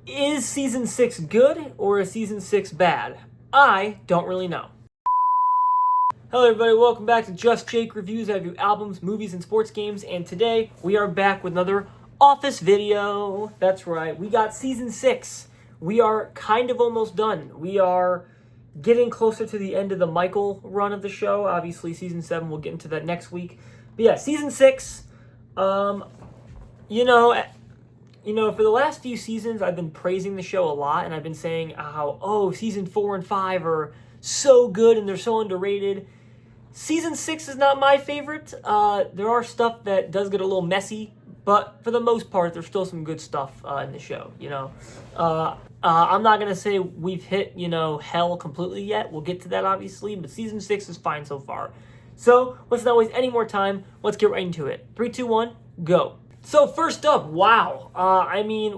Is season 6 good or is season 6 bad? I don't really know. Hello everybody, welcome back to Just Jake Reviews. I review albums, movies, and sports games, and today we are back with another Office video. That's right, we got season 6. We are kind of almost done. We are getting closer to the end of the Michael run of the show. Obviously, season 7, we'll get into that next week. But yeah, season 6, for the last few seasons, I've been praising the show a lot, and I've been saying how, season 4 and 5 are so good and they're so underrated. Season 6 is not my favorite. There are stuff that does get a little messy, but for the most part, there's still some good stuff in the show, I'm not going to say we've hit, hell completely yet. We'll get to that, obviously, but season 6 is fine so far. So, let's not waste any more time. Let's get right into it. 3, 2, 1, go. So first up, wow.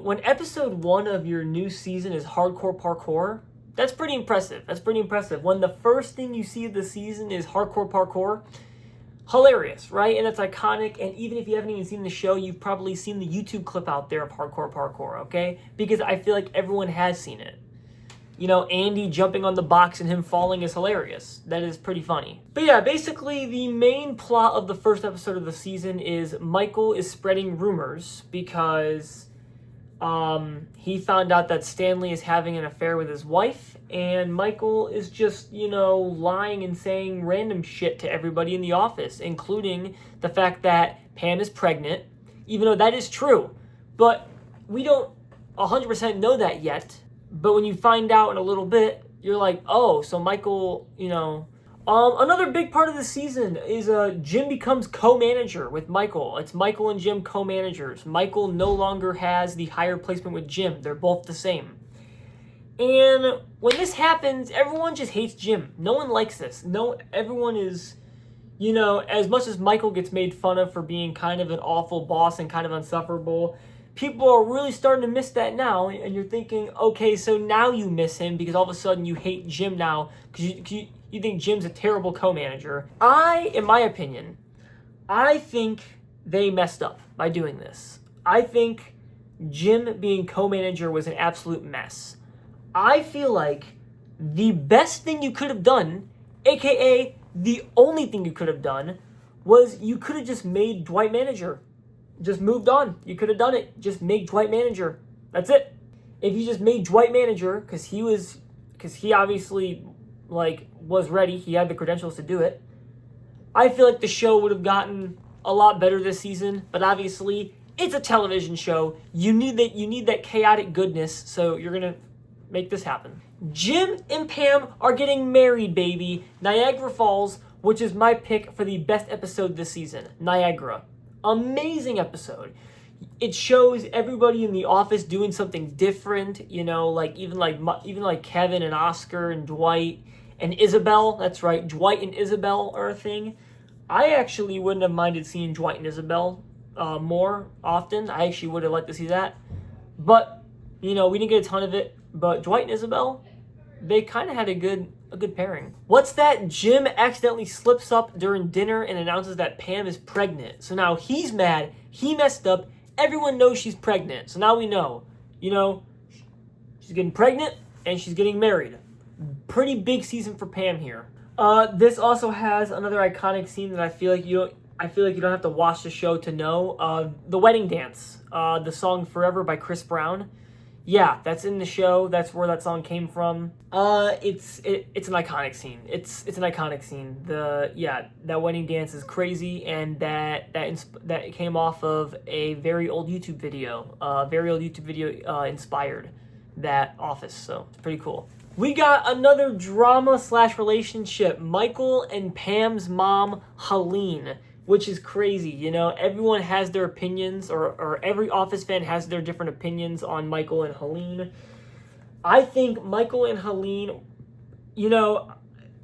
When episode 1 of your new season is hardcore parkour, that's pretty impressive. When the first thing you see of the season is hardcore parkour, hilarious, right? And it's iconic, and even if you haven't even seen the show, you've probably seen the YouTube clip out there of hardcore parkour, okay? Because I feel like everyone has seen it. Andy jumping on the box and him falling is hilarious. That is pretty funny. But yeah, basically the main plot of the first episode of the season is Michael is spreading rumors because he found out that Stanley is having an affair with his wife, and Michael is just, lying and saying random shit to everybody in the office, including the fact that Pam is pregnant, even though that is true. But we don't 100% know that yet. But when you find out in a little bit, you're like, oh, so Michael, Another big part of the season is Jim becomes co-manager with Michael. It's Michael and Jim co-managers. Michael no longer has the higher placement with Jim. They're both the same. And when this happens, everyone just hates Jim. No one likes this. Everyone is, as much as Michael gets made fun of for being kind of an awful boss and kind of insufferable, people are really starting to miss that now, and you're thinking, okay, so now you miss him because all of a sudden you hate Jim now because you think Jim's a terrible co-manager. In my opinion, I think they messed up by doing this. I think Jim being co-manager was an absolute mess. I feel like the best thing you could have done, aka the only thing you could have done, was you could have just made Dwight manager. Just moved on. You could have done it. Just make Dwight manager. That's it. If you just made Dwight manager, because he obviously was ready, he had the credentials to do it, I feel like the show would have gotten a lot better this season. But obviously, it's a television show. You need that chaotic goodness, so you're gonna make this happen. Jim and Pam are getting married, baby. Niagara Falls, which is my pick for the best episode this season. Niagara. Amazing episode. It shows everybody in the office doing something different, even Kevin and Oscar and Dwight and Isabel. That's right, Dwight and Isabel are a thing. I actually wouldn't have minded seeing Dwight and Isabel more often. I actually would have liked to see that. But, we didn't get a ton of it. But Dwight and Isabel, they kind of had a good pairing. What's that? Jim accidentally slips up during dinner and announces that Pam is pregnant. So now he's mad. He messed up. Everyone knows she's pregnant. So now we know. She's getting pregnant and she's getting married. Pretty big season for Pam here. This also has another iconic scene that I feel like you don't have to watch the show to know. The wedding dance. The song "Forever" by Chris Brown. Yeah, that's in the show. That's where that song came from. It's an iconic scene. It's an iconic scene. That wedding dance is crazy, and that came off of a very old YouTube video. Inspired that office, so it's pretty cool. We got another drama/relationship. Michael and Pam's mom, Helene, which is crazy. Everyone has their opinions, or every Office fan has their different opinions on Michael and Helene. I think Michael and Helene,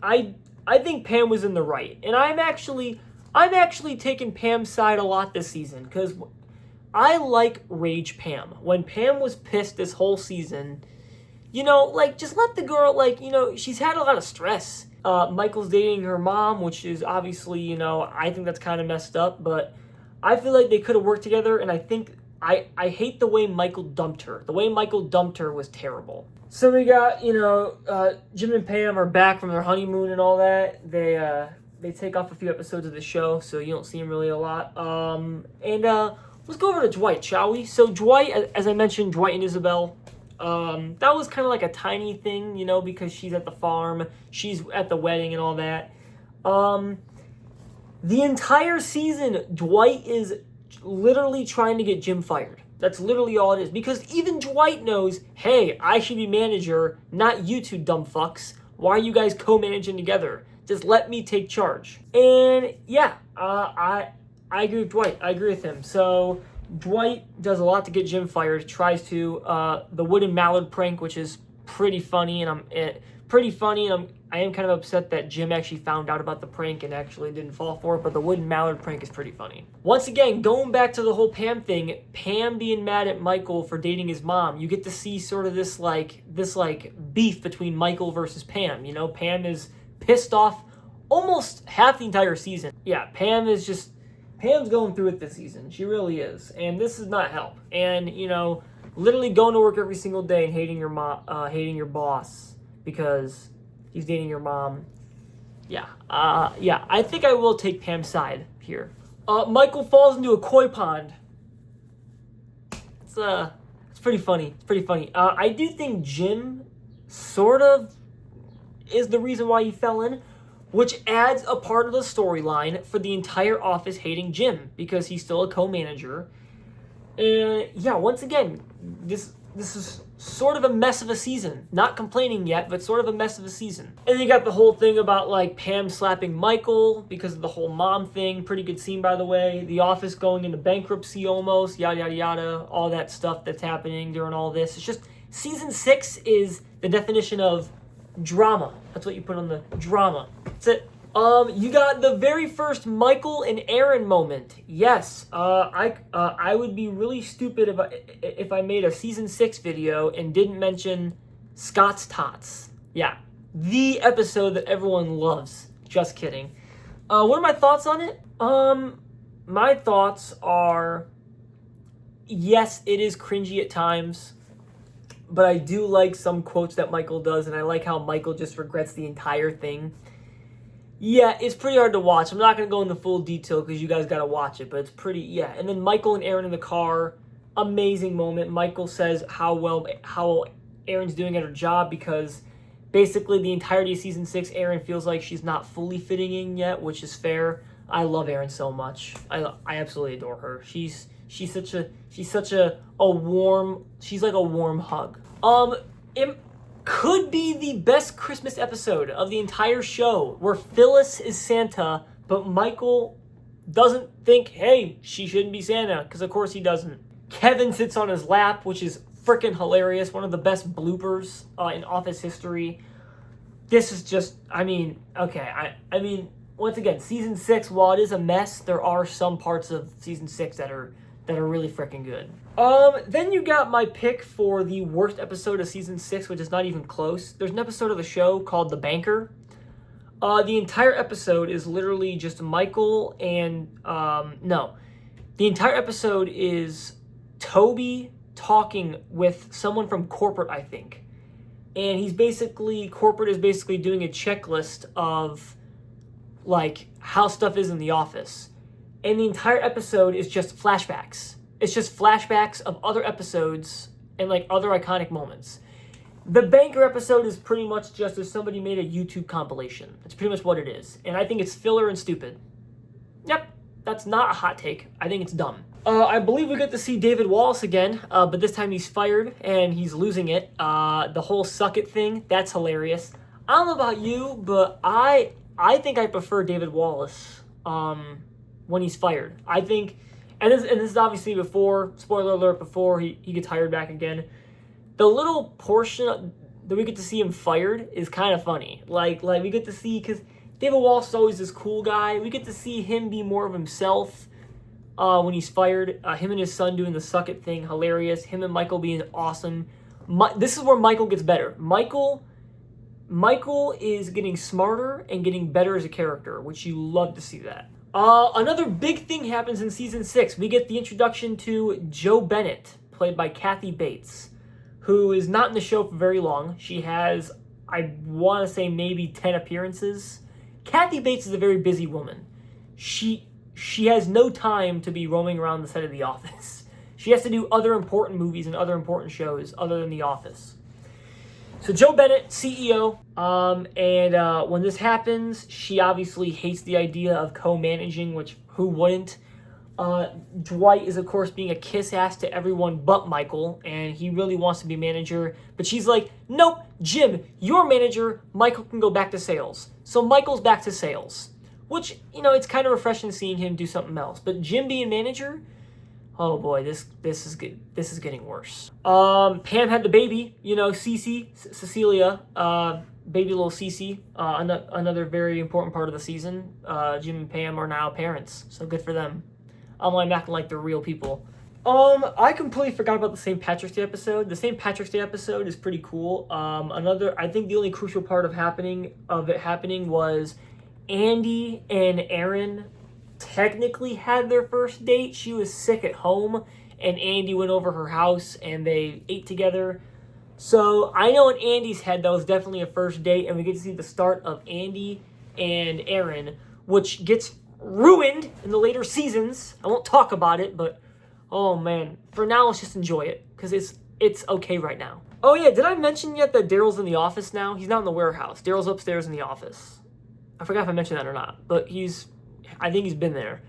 I think Pam was in the right. And I'm actually taking Pam's side a lot this season, because I like Rage Pam. When Pam was pissed this whole season, just let the girl, she's had a lot of stress. Michael's dating her mom, which is obviously, I think that's kind of messed up, but I feel like they could have worked together, and I think I hate the way Michael dumped her. The way Michael dumped her was terrible. So we got, Jim and Pam are back from their honeymoon and all that. They take off a few episodes of the show, so you don't see them really a lot. Let's go over to Dwight, shall we? So Dwight, as I mentioned, Dwight and Isabel, that was kind of like a tiny thing, because she's at the farm, she's at the wedding and all that. The entire season, Dwight is literally trying to get Jim fired. That's literally all it is. Because even Dwight knows, hey, I should be manager, not you two dumb fucks. Why are you guys co-managing together? Just let me take charge. And yeah, I agree with Dwight. I agree with him. So Dwight does a lot to get Jim fired. Tries to the wooden mallard prank, which is pretty funny, and I am kind of upset that Jim actually found out about the prank and actually didn't fall for it, but the wooden mallard prank is pretty funny. Once again, going back to the whole Pam thing, Pam being mad at Michael for dating his mom, you get to see sort of this beef between Michael versus Pam. Pam is pissed off almost half the entire season. Yeah, Pam's going through it this season. She really is. And this does not help. And, literally going to work every single day and hating your your boss because he's dating your mom. Yeah. I think I will take Pam's side here. Michael falls into a koi pond. It's pretty funny. I do think Jim sort of is the reason why he fell in, which adds a part of the storyline for the entire office hating Jim because he's still a co-manager. And yeah, once again, this is sort of a mess of a season. Not complaining yet, but sort of a mess of a season. And then you got the whole thing about Pam slapping Michael because of the whole mom thing. Pretty good scene, by the way. The office going into bankruptcy almost, yada yada yada. All that stuff that's happening during all this. It's just season 6 is the definition of drama. That's what you put on the drama. That's it. You got the very first Michael and Aaron moment. Yes, I would be really stupid if I made a season 6 video and didn't mention Scott's Tots. Yeah, the episode that everyone loves. Just kidding. What are my thoughts on it? My thoughts are, yes, it is cringy at times, but I do like some quotes that Michael does, and I like how Michael just regrets the entire thing. Yeah, it's pretty hard to watch. I'm not going to go into full detail because you guys got to watch it, but it's pretty, yeah. And then Michael and Aaron in the car, amazing moment. Michael says how Aaron's doing at her job because basically the entirety of season 6, Aaron feels like she's not fully fitting in yet, which is fair. I love Aaron so much. I absolutely adore her. She's like a warm hug. It could be the best Christmas episode of the entire show, where Phyllis is Santa, but Michael doesn't think, hey, she shouldn't be Santa, because of course he doesn't. Kevin sits on his lap, which is freaking hilarious. One of the best bloopers in Office history. This is just, okay. Once again, season 6, while it is a mess, there are some parts of season 6 that are really freaking good. Then you got my pick for the worst episode of season 6, which is not even close. There's an episode of the show called The Banker. The entire episode is literally just Michael and, the entire episode is Toby talking with someone from corporate, I think. And corporate is basically doing a checklist of, how stuff is in the office. And the entire episode is just flashbacks. It's just flashbacks of other episodes and other iconic moments. The Banker episode is pretty much just as somebody made a YouTube compilation. That's pretty much what it is. And I think it's filler and stupid. Yep, that's not a hot take. I think it's dumb. I believe we get to see David Wallace again, but this time he's fired and he's losing it. The whole suck it thing, that's hilarious. I don't know about you, but I think I prefer David Wallace when he's fired. I think, and this is obviously before, spoiler alert, before he gets hired back again. The little portion that we get to see him fired is kind of funny. We get to see, because David Wallace is always this cool guy. We get to see him be more of himself when he's fired. Him and his son doing the suck it thing, hilarious. Him and Michael being awesome. This is where Michael gets better. Michael is getting smarter and getting better as a character, which you love to see that. Another big thing happens in season 6. We get the introduction to Jo Bennett, played by Kathy Bates, who is not in the show for very long. She has, I want to say, maybe 10 appearances. Kathy Bates is a very busy woman. She has no time to be roaming around the set of The Office. She has to do other important movies and other important shows other than The Office. So Jo Bennett, CEO, and when this happens, she obviously hates the idea of co-managing, which who wouldn't? Dwight is, of course, being a kiss-ass to everyone but Michael, and he really wants to be manager, but she's like, nope, Jim, you're manager, Michael can go back to sales. So Michael's back to sales, which, it's kind of refreshing seeing him do something else, but Jim being manager, oh boy, this is good. This is getting worse. Pam had the baby, Cecilia, baby little Cece, another very important part of the season. Jim and Pam are now parents, so good for them. I'm acting like they're real people. I completely forgot about the St. Patrick's Day episode. The St. Patrick's Day episode is pretty cool. I think the only crucial part of it happening was Andy and Aaron technically had their first date. She was sick at home, and Andy went over her house, and they ate together. So I know in Andy's head that was definitely a first date, and we get to see the start of Andy and Aaron, which gets ruined in the later seasons. I won't talk about it, but oh man, for now let's just enjoy it, because it's okay right now. Oh yeah, did I mention yet that Daryl's in the office now? He's not in the warehouse. Daryl's upstairs in the office. I forgot if I mentioned that or not, but I think he's been there.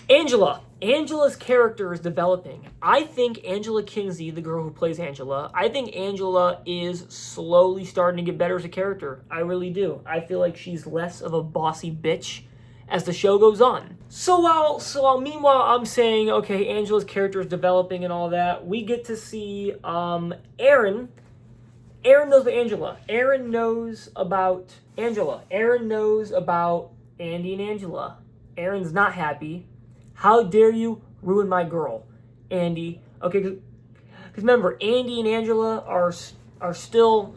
Angela's character is developing. I think Angela Kinsey, the girl who plays Angela, I think Angela is slowly starting to get better as a character. I really do. I feel like she's less of a bossy bitch as the show goes on. So while meanwhile I'm saying, okay, Angela's character is developing and all that, we get to see Aaron. Aaron knows about Angela. Aaron knows about Angela. Aaron knows about Andy and Angela. Aaron's not happy. How dare you ruin my girl, Andy? Okay, because remember, Andy and Angela are still,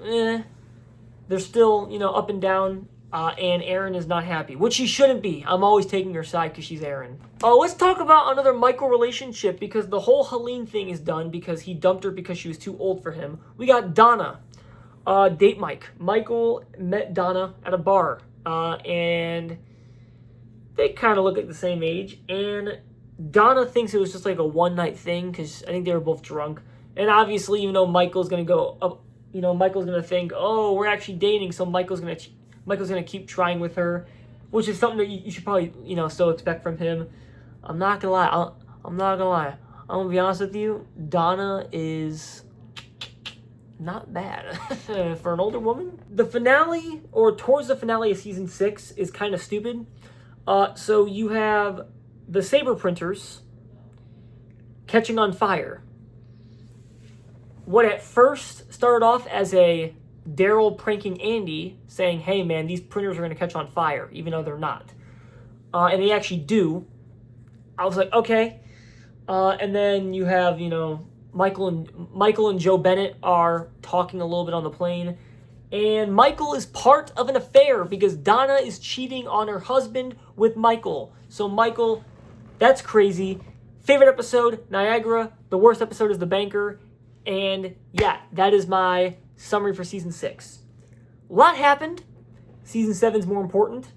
they're still, up and down, and Aaron is not happy, which she shouldn't be. I'm always taking her side because she's Aaron. Let's talk about another Michael relationship, because the whole Helene thing is done because he dumped her because she was too old for him. We got Donna, date Mike. Michael met Donna at a bar, and they kind of look like the same age, and Donna thinks it was just like a one-night thing because I think they were both drunk. And obviously, Michael's gonna go up. Michael's gonna think, oh, we're actually dating, so Michael's gonna keep trying with her, which is something that you should probably still expect from him. I'm not gonna lie. I'm gonna be honest with you. Donna is not bad for an older woman. The finale, or towards the finale of season 6, is kind of stupid. So you have the saber printers catching on fire. What at first started off as a Daryl pranking Andy, saying, hey man, these printers are going to catch on fire, even though they're not. And they actually do. I was like, okay. And then you have, Michael and Jo Bennett are talking a little bit on the plane. And Michael is part of an affair because Donna is cheating on her husband with Michael. So Michael, that's crazy. Favorite episode, Niagara. The worst episode is The Banker. And yeah, that is my summary for season 6. A lot happened. Season 7 is more important.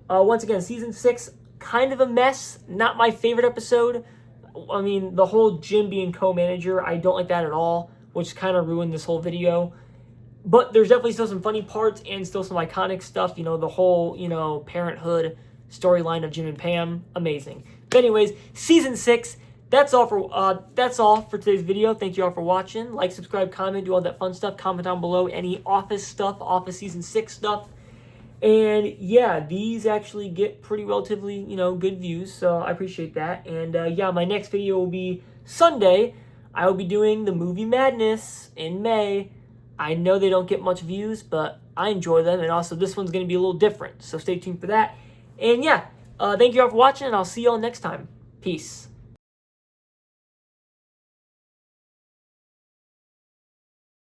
Once again, season 6, kind of a mess. Not my favorite episode. I mean, the whole Jim being co-manager, I don't like that at all, which kind of ruined this whole video. But there's definitely still some funny parts and still some iconic stuff. The whole, parenthood storyline of Jim and Pam. Amazing. But anyways, season 6, that's all for today's video. Thank you all for watching. Like, subscribe, comment, do all that fun stuff. Comment down below any Office stuff, Office season 6 stuff. And yeah, these actually get pretty relatively, good views. So I appreciate that. And yeah, my next video will be Sunday. I will be doing the movie Madness in May. I know they don't get much views, but I enjoy them. And also, this one's going to be a little different. So stay tuned for that. And yeah, thank you all for watching, and I'll see you all next time. Peace.